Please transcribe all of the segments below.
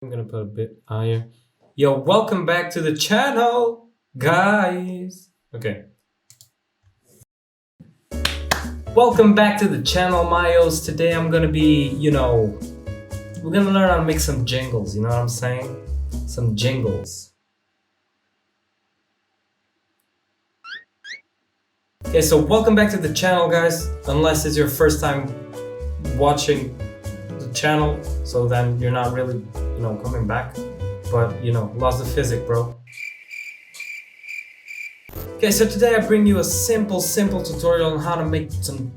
I'm gonna put a bit higher. Yo, welcome back to the channel, guys. Okay. Welcome back to the channel, Myohs. Today I'm gonna be, we're gonna learn how to make some jingles, you know what I'm saying? Some jingles. Okay, so welcome back to the channel, guys. Unless it's your first time watching the channel, so then you're not really, coming back. But, laws of physics, bro. Okay, so today I bring you a simple tutorial on how to make some,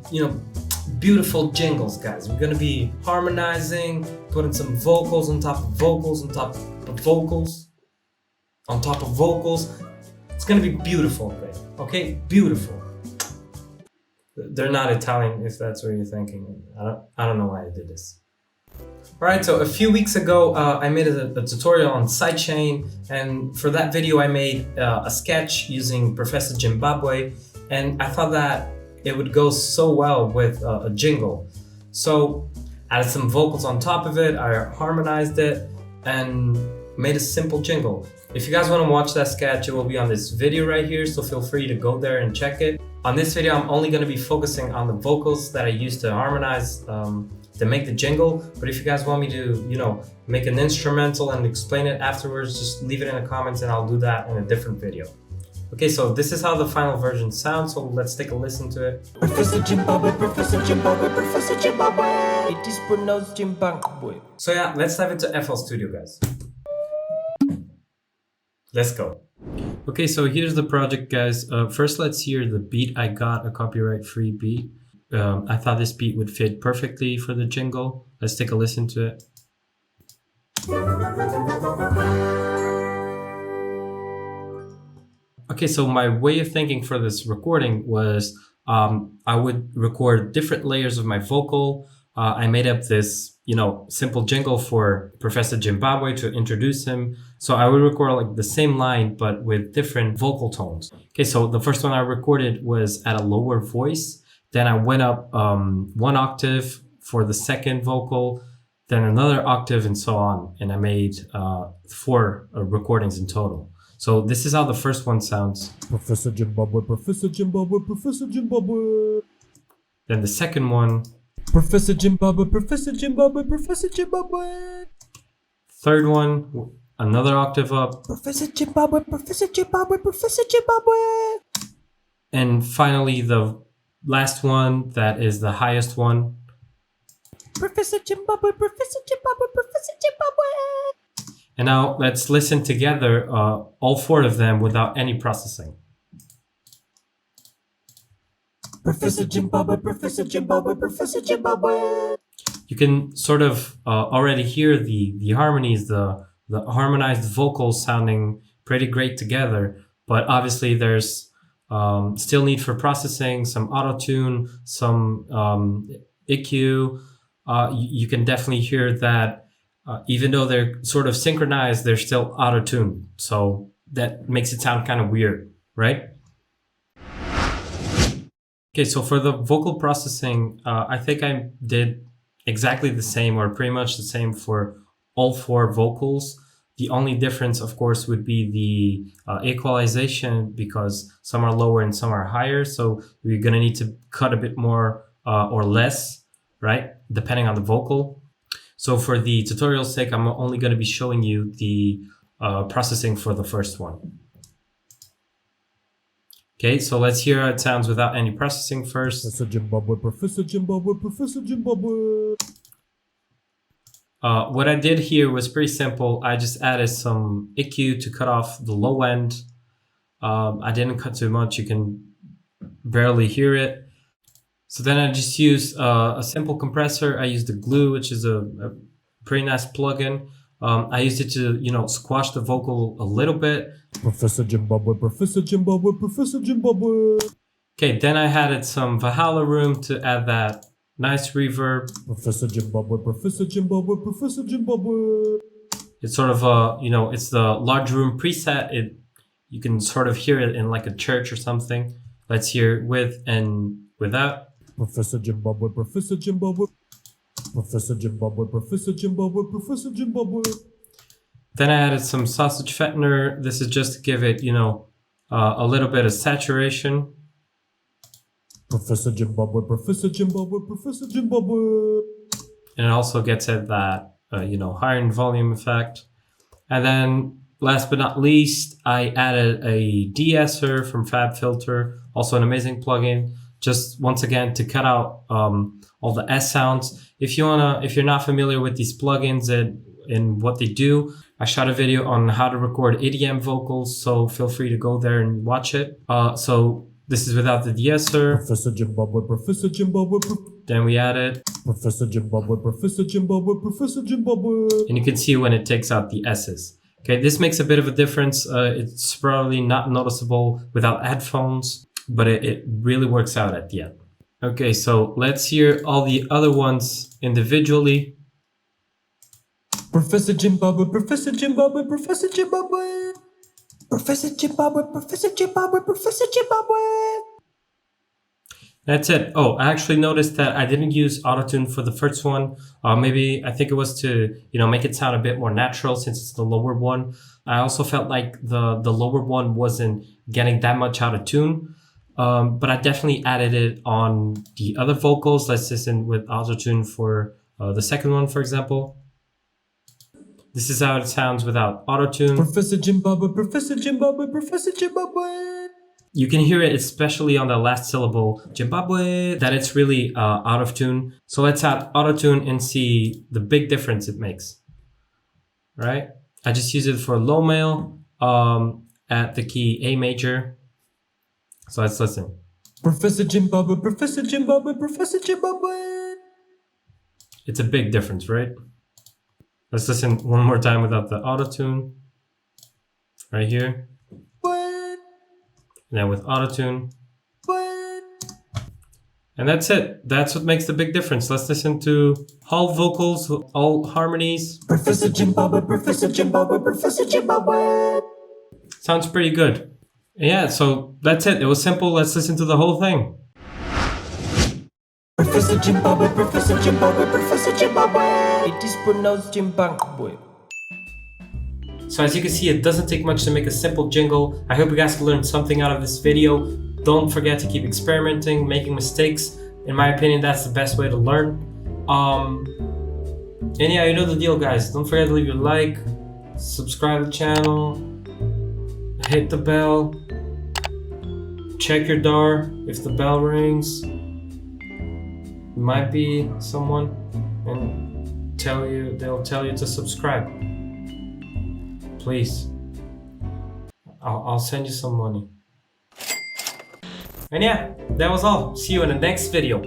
beautiful jingles, guys. We're gonna be harmonizing, putting some vocals on top of vocals, on top of vocals, on top of vocals. It's gonna be beautiful, guys. Okay, beautiful. They're not Italian, if that's what you're thinking. I don't know why I did this. Alright, so a few weeks ago I made a tutorial on sidechain, and for that video I made a sketch using Professor Zimbabwe, and I thought that it would go so well with a jingle. So added some vocals on top of it, I harmonized it, and made a simple jingle. If you guys want to watch that sketch, it will be on this video right here, so feel free to go there and check it. On this video I'm only going to be focusing on the vocals that I used to harmonize to make the jingle, but if you guys want me to, make an instrumental and explain it afterwards, just leave it in the comments and I'll do that in a different video. Okay, so this is how the final version sounds, so let's take a listen to it. Professor Zimbabwe, Professor Zimbabwe, Professor Zimbabwe. It is pronounced Zimbabwe. So yeah, let's dive into FL Studio, guys. Let's go. Okay, so here's the project, guys. First, let's hear the beat. I got a copyright-free beat. I thought this beat would fit perfectly for the jingle. Let's take a listen to it. Okay, so my way of thinking for this recording was I would record different layers of my vocal. I made up this, simple jingle for Professor Zimbabwe to introduce him. So I would record like the same line, but with different vocal tones. Okay, so the first one I recorded was at a lower voice. Then I went up 1 octave for the second vocal, then another octave, and so on. And I made 4 recordings in total. So this is how the first one sounds. Professor Zimbabwe, Professor Zimbabwe, Professor Zimbabwe. Then the second one. Professor Zimbabwe, Professor Zimbabwe, Professor Zimbabwe. Third one, another octave up. Professor Zimbabwe, Professor Zimbabwe, Professor Zimbabwe. And finally, the last one, that is the highest one. Professor Zimbabwe, Professor Zimbabwe, Professor Zimbabwe. And now let's listen together, all 4 of them without any processing. Professor Zimbabwe, Professor Zimbabwe, Professor Zimbabwe. You can sort of already hear the harmonies, the harmonized vocals sounding pretty great together, but obviously there's still need for processing, some auto-tune, some EQ. You can definitely hear that even though they're sort of synchronized, they're still auto-tuned. So that makes it sound kind of weird, right? Okay, so for the vocal processing, I think I did exactly the same or pretty much the same for all 4 vocals. The only difference, of course, would be the equalization, because some are lower and some are higher. So we're going to need to cut a bit more or less, right? Depending on the vocal. So for the tutorial's sake, I'm only going to be showing you the processing for the first one. Okay, so let's hear how it sounds without any processing first. Professor Zimbabwe, Professor Zimbabwe, Professor Zimbabwe. What I did here was pretty simple. I just added some EQ to cut off the low end. I didn't cut too much. You can barely hear it. So then I just used a simple compressor. I used the Glue, which is a pretty nice plugin. I used it to, squash the vocal a little bit. Professor Zimbabwe, Professor Zimbabwe, Professor Zimbabwe. Okay, then I added some Valhalla room to add that nice reverb. Professor Zimbabwe, Professor Zimbabwe, Professor Zimbabwe. It's sort of a, it's the large room preset. You can sort of hear it in like a church or something. Let's hear it with and without. Professor Zimbabwe, Professor Zimbabwe. Professor Zimbabwe, Professor Zimbabwe, Professor Zimbabwe. Then I added some sausage fettener. This is just to give it, a little bit of saturation. Professor Zimbabwe, Professor Zimbabwe, Professor Zimbabwe. And it also gets at that, higher in volume effect. And then last but not least, I added a de-esser from FabFilter, also an amazing plugin, just once again to cut out all the S sounds. If you're not familiar with these plugins and what they do, I shot a video on how to record EDM vocals, so feel free to go there and watch it. So this is without the de-esser. Professor Zimbabwe, Professor Zimbabwe, Then we added, Professor Zimbabwe, Professor Zimbabwe, Professor Zimbabwe. and you can see when it takes out the S's. Okay, this makes a bit of a difference. It's probably not noticeable without headphones, but it really works out at the end. Okay, so let's hear all the other ones individually. Professor Zimbabwe, Professor Zimbabwe, Professor Zimbabwe. Professor Zimbabwe, Professor Zimbabwe, Professor Zimbabwe. That's it. Oh, I actually noticed that I didn't use autotune for the first one. Maybe I think it was to, make it sound a bit more natural since it's the lower one. I also felt like the lower one wasn't getting that much out of tune. But I definitely added it on the other vocals. Let's listen with autotune for the second one, for example. This is how it sounds without autotune. Professor Zimbabwe, Professor Zimbabwe, Professor Zimbabwe. You can hear it, especially on the last syllable, Zimbabwe, that it's really out of tune. So let's add autotune and see the big difference it makes. Right? I just use it for low male at the key A major. So let's listen. Professor Zimbabwe, Professor Zimbabwe, Professor Zimbabwe. It's a big difference, right? Let's listen one more time without the autotune. Right here. And then with autotune. And that's it. That's what makes the big difference. Let's listen to all vocals, all harmonies. Professor Zimbabwe, Professor Zimbabwe, Professor Zimbabwe. Sounds pretty good. Yeah, so that's it. It was simple. Let's listen to the whole thing. Professor Zimbabwe, Professor Zimbabwe, Professor Zimbabwe. It is pronounced Zimbabwe. So as you can see, it doesn't take much to make a simple jingle. I hope you guys learned something out of this video. Don't forget to keep experimenting, making mistakes. In my opinion, that's the best way to learn. And yeah, you know the deal, guys. Don't forget to leave your like, subscribe to the channel, hit the bell, check your door. If the bell rings, it might be someone, and they'll tell you to subscribe. Please. I'll send you some money. And yeah, that was all. See you in the next video.